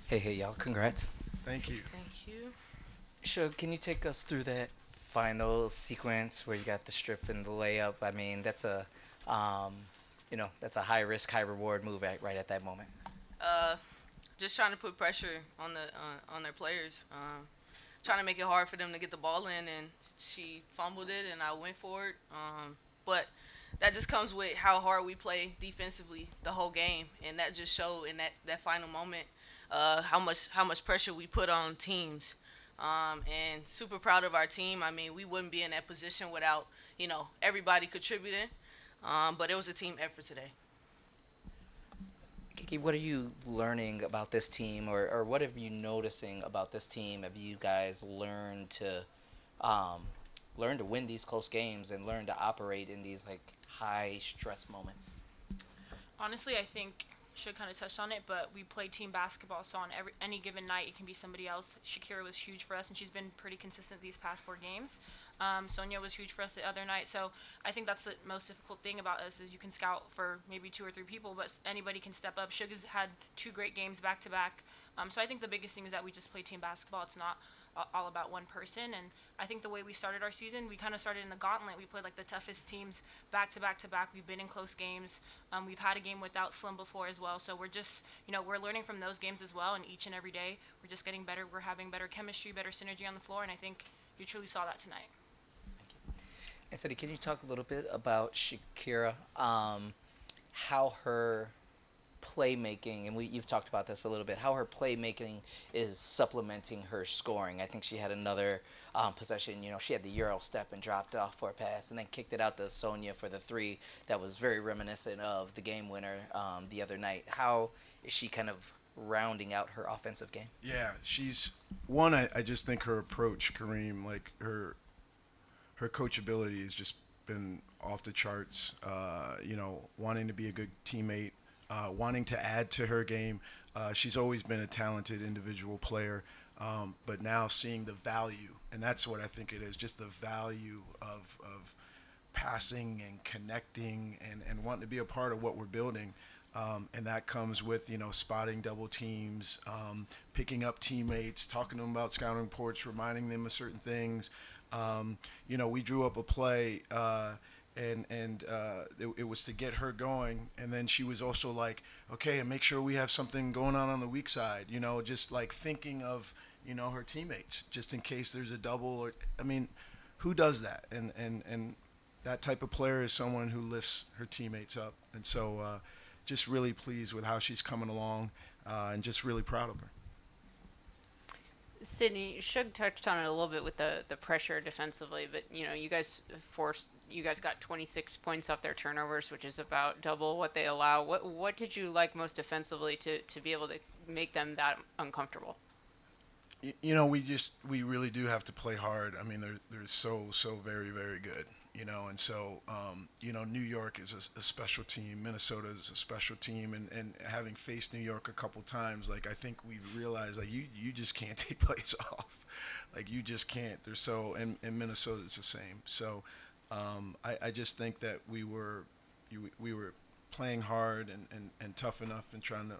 Hey, y'all, congrats. Thank you. Thank you. Shug, can you take us through that final sequence where you got the strip and the layup? I mean, um, that's a high risk, high reward move right at that moment. Uh, just trying to put pressure on on their players. Trying to make it hard for them to get the ball in, and she fumbled it, and I went for it. But that just comes with how hard we play defensively the whole game, and that just showed in that final moment how much pressure we put on teams. And super proud of our team. I mean, we wouldn't be in that position without everybody contributing. But it was a team effort today. Kiki, what are you learning about this team, or what have you noticing about this team? Have you guys um, learn to win these close games and learn to operate in these like high stress moments? Honestly, I think should kind of touched on it, but we play team basketball, so on any given night, it can be somebody else. Shakira was huge for us, and she's been pretty consistent these past 4 games. Sonia was huge for us the other night, so I think that's the most difficult thing about us is you can scout for maybe 2 or 3 people, but anybody can step up. Sugar's had 2 great games back to back, so I think the biggest thing is that we just play team basketball. It's not all about one person, and I think the way we started our season, we kind of started in the gauntlet. We played like the toughest teams back to back to back. We've been in close games. We've had a game without Slim before as well, so we're just we're learning from those games as well. And each and every day, we're just getting better. We're having better chemistry, better synergy on the floor, and I think you truly saw that tonight. And Sadie, can you talk a little bit about Shakira? How her playmaking, and you've talked about this a little bit, how her playmaking is supplementing her scoring. I think she had another possession. She had the Euro step and dropped off for a pass, and then kicked it out to Sonia for the three. That was very reminiscent of the game winner the other night. How is she kind of rounding out her offensive game? Yeah, she's one. I just think her approach, Kareem, like her coachability has just been off the charts. Wanting to be a good teammate, wanting to add to her game. She's always been a talented individual player, but now seeing the value, and that's what I think it is, just the value of passing and connecting and wanting to be a part of what we're building. And that comes with spotting double teams, picking up teammates, talking to them about scouting reports, reminding them of certain things. We drew up a play, and it was to get her going, and then she was also like, okay, and make sure we have something going on the weak side. Just like thinking of her teammates, just in case there's a double. Or I mean, who does that? And that type of player is someone who lifts her teammates up, and so just really pleased with how she's coming along, and just really proud of her. Sydney, Shug touched on it a little bit with the pressure defensively, but you guys got 26 points off their turnovers, which is about double what they allow. What did you like most defensively to be able to make them that uncomfortable? We really do have to play hard. I mean, they're so very very good. And so New York is a special team. Minnesota is a special team, and having faced New York a couple times, like I think we've realized like you just can't take plays off, like you just can't. They're so and Minnesota is the same. So I just think that we were playing hard and tough enough and trying to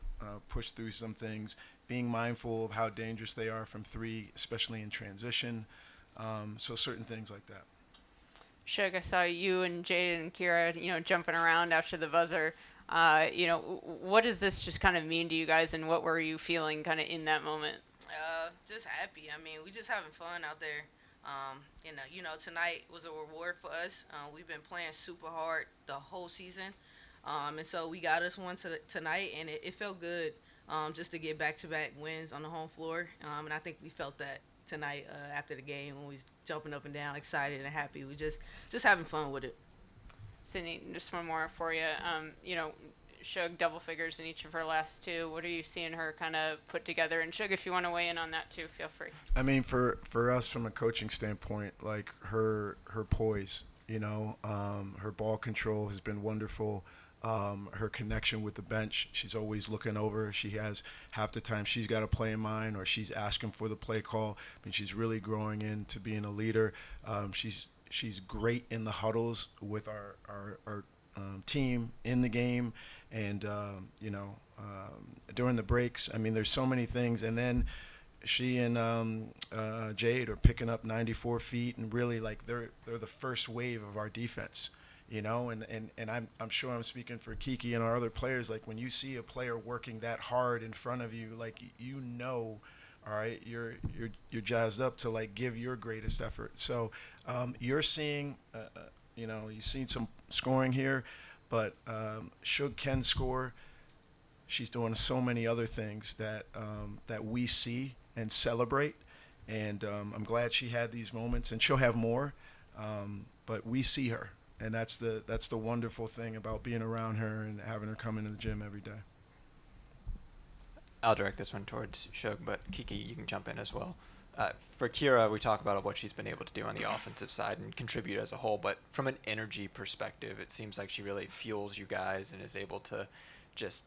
push through some things, being mindful of how dangerous they are from three, especially in transition. So certain things like that. Shug, I saw you and Jade and Kira, jumping around after the buzzer. What does this just kind of mean to you guys, and what were you feeling kind of in that moment? Just happy. I mean, we just having fun out there. Tonight was a reward for us. We've been playing super hard the whole season, and so we got us one tonight, and it felt good just to get back-to-back wins on the home floor. And I think we felt that tonight after the game when we was jumping up and down, excited and happy. We just having fun with it. Sydney, just one more for you. Shug double figures in each of her last two. What are you seeing her kind of put together? And Shug, if you want to weigh in on that too, feel free. I mean, for us from a coaching standpoint, like her poise, her ball control has been wonderful. Her connection with the bench, she's always looking over. She has half the time she's got a play in mind, or she's asking for the play call. I mean, she's really growing into being a leader. She's great in the huddles with our team in the game, And during the breaks, I mean, there's so many things. And then she and Jade are picking up 94 feet, and really like they're the first wave of our defense. And I'm sure I'm speaking for Kiki and our other players. Like when you see a player working that hard in front of you, like all right, you're jazzed up to like give your greatest effort. So you're seeing, you've seen some scoring here, but Shug can score. She's doing so many other things that we see and celebrate, and I'm glad she had these moments, and she'll have more. But we see her, and that's the wonderful thing about being around her and having her come into the gym every day. I'll direct this one towards Shug, but Kiki, you can jump in as well. For Kira, we talk about what she's been able to do on the offensive side and contribute as a whole, but from an energy perspective, it seems like she really fuels you guys and is able to just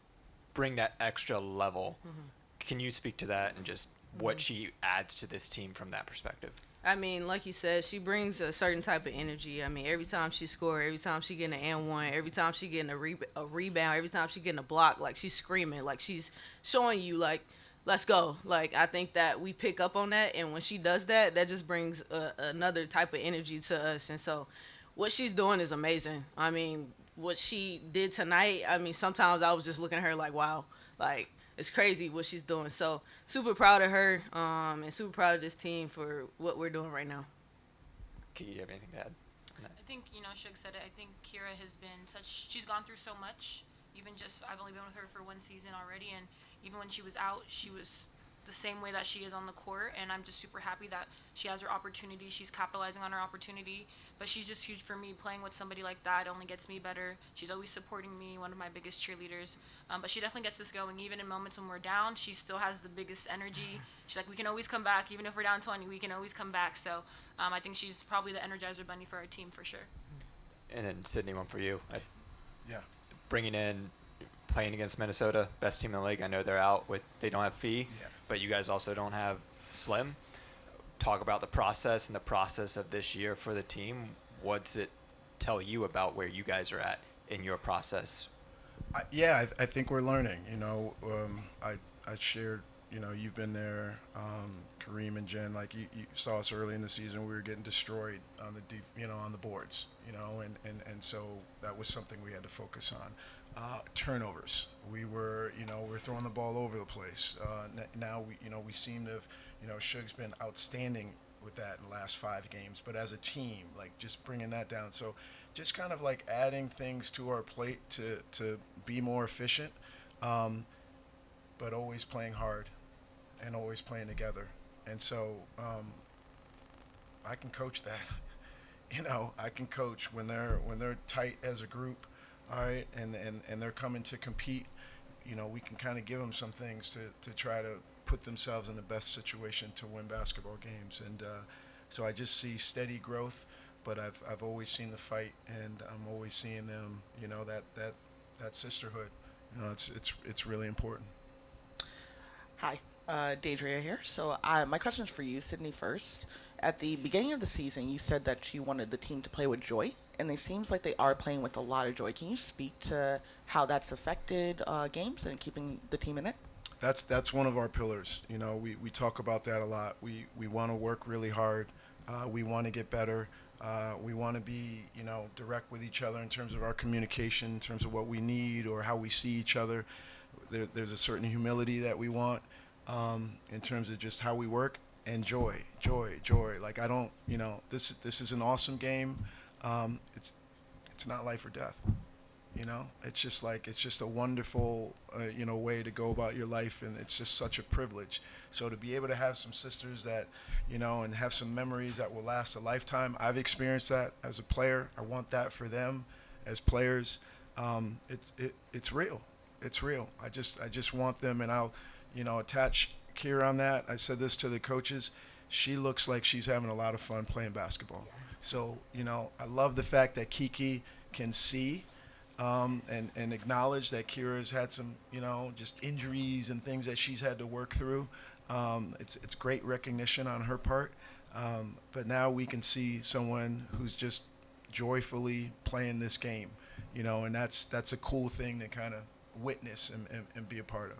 bring that extra level. Mm-hmm. Can you speak to that and just what she adds to this team from that perspective? I mean, like you said, she brings a certain type of energy. I mean, every time she scores, every time she getting an and one, every time she getting a rebound, every time she getting a block, like she's screaming, like she's showing you, like, let's go. Like, I think that we pick up on that, and when she does that, that just brings another type of energy to us. And so what she's doing is amazing. I mean, what she did tonight, I mean, sometimes I was just looking at her like, wow, like, it's crazy what she's doing. So super proud of her, and super proud of this team for what we're doing right now. Kiki, you have anything to add? I think, Shug said it. I think Kira has been she's gone through so much. I've only been with her for one season already, and even when she was out, she was the same way that she is on the court, and I'm just super happy that she has her opportunity. She's capitalizing on her opportunity, but she's just huge for me. Playing with somebody like that only gets me better. She's always supporting me, one of my biggest cheerleaders, but she definitely gets us going. Even in moments when we're down, she still has the biggest energy. She's like, we can always come back. Even if we're down 20, we can always come back. So I think she's probably the Energizer Bunny for our team for sure. And then Sydney, one for you. Yeah. Bringing in, playing against Minnesota, best team in the league. I know they don't have Fee, but you guys also don't have Slim. Talk about the process and the process of this year for the team. What's it tell you about where you guys are at in your process? I think we're learning. I shared, you've been there, Kareem and Jen, like you saw us early in the season. We were getting destroyed on the deep, on the boards, and so that was something we had to focus on. Turnovers. We're throwing the ball over the place. Now we seem to have, Shug's been outstanding with that in the last 5 games, but as a team, like just bringing that down. So just kind of like adding things to our plate to be more efficient, but always playing hard and always playing together. And so I can coach that. I can coach when they're tight as a group. All right, and they're coming to compete. We can kind of give them some things to try to put themselves in the best situation to win basketball games. And so I just see steady growth, but I've always seen the fight, and I'm always seeing them. That sisterhood. It's really important. Hi, Deidrea here. So my question is for you, Sydney, first. At the beginning of the season, you said that you wanted the team to play with joy, and it seems like they are playing with a lot of joy. Can you speak to how that's affected games and keeping the team in it? That's one of our pillars. We talk about that a lot. We want to work really hard. We want to get better. We want to be, direct with each other in terms of our communication, in terms of what we need or how we see each other. There's a certain humility that we want in terms of just how we work. And joy. Like I don't, this is an awesome game. It's not life or death. It's just a wonderful, way to go about your life, and it's just such a privilege. So to be able to have some sisters that, and have some memories that will last a lifetime. I've experienced that as a player. I want that for them as players. It's real. It's real. I just want them, and I'll, attach Kira on that. I said this to the coaches. She looks like she's having a lot of fun playing basketball. So, I love the fact that Kiki can see and acknowledge that Kira's had some, just injuries and things that she's had to work through. It's great recognition on her part. But now we can see someone who's just joyfully playing this game. And that's a cool thing to kind of witness and be a part of.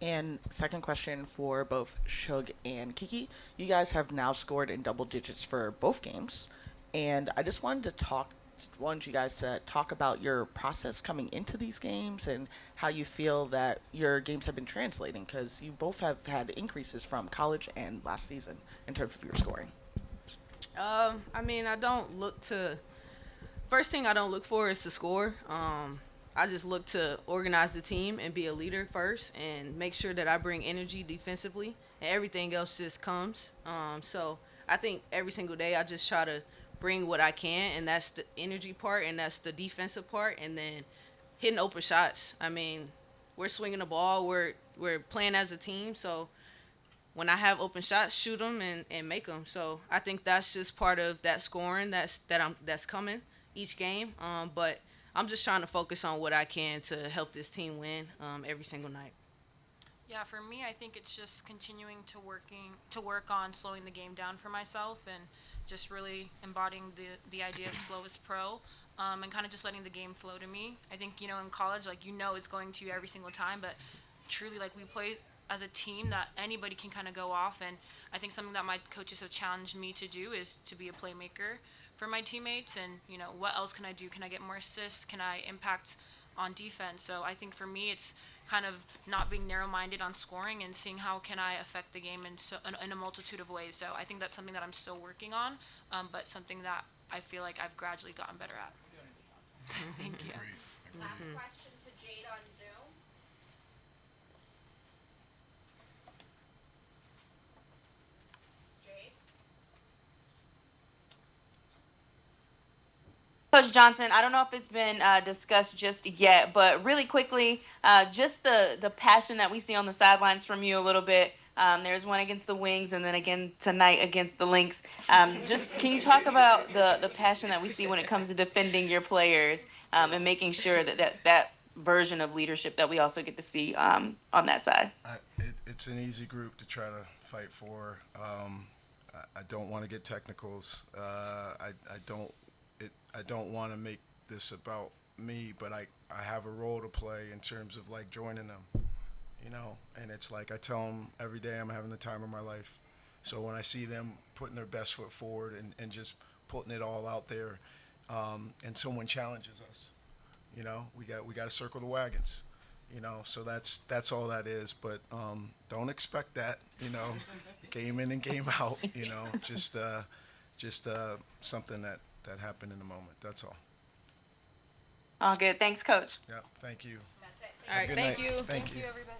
And second question for both Shug and Kiki. You guys have now scored in double digits for both games. And I just wanted you guys to talk about your process coming into these games and how you feel that your games have been translating, because you both have had increases from college and last season in terms of your scoring. I mean, I don't look to. First thing I don't look for is to score. I just look to organize the team and be a leader first, and make sure that I bring energy defensively, and everything else just comes. So I think every single day I just try to bring what I can, and that's the energy part, and that's the defensive part, and then hitting open shots. I mean, we're swinging the ball. We're playing as a team, so when I have open shots, shoot them and make them. So I think that's just part of that scoring that's coming each game. But I'm just trying to focus on what I can to help this team win every single night. Yeah, for me, I think it's just continuing to work on slowing the game down for myself, and just really embodying the idea of slow is pro, and kind of just letting the game flow to me. I think, in college, like, it's going to you every single time, but truly, like, we play as a team that anybody can kind of go off, and I think something that my coaches have challenged me to do is to be a playmaker for my teammates. And what else can I do? Can I get more assists? Can I impact on defense? So I think for me, it's kind of not being narrow-minded on scoring and seeing how can I affect the game in a multitude of ways. So I think that's something that I'm still working on, but something that I feel like I've gradually gotten better at. Thank you. Last question to Jade on Zoom. Jade? Coach Johnson, I don't know if it's been discussed just yet, but really quickly, just the passion that we see on the sidelines from you a little bit. There's one against the Wings, and then again tonight against the Lynx. Just can you talk about the passion that we see when it comes to defending your players, and making sure that version of leadership that we also get to see on that side? It's an easy group to try to fight for. I don't want to get technicals. I don't want to make this about me, but I have a role to play in terms of like joining them, and it's like I tell them every day I'm having the time of my life. So when I see them putting their best foot forward and just putting it all out there, and someone challenges us, we got to circle the wagons, so that's all that is. But don't expect that, game in and game out, just something that happened in the moment. That's all. All good. Thanks, Coach. Yeah. Thank you. That's it. All right, Good thank night. you. Thank you. Everybody.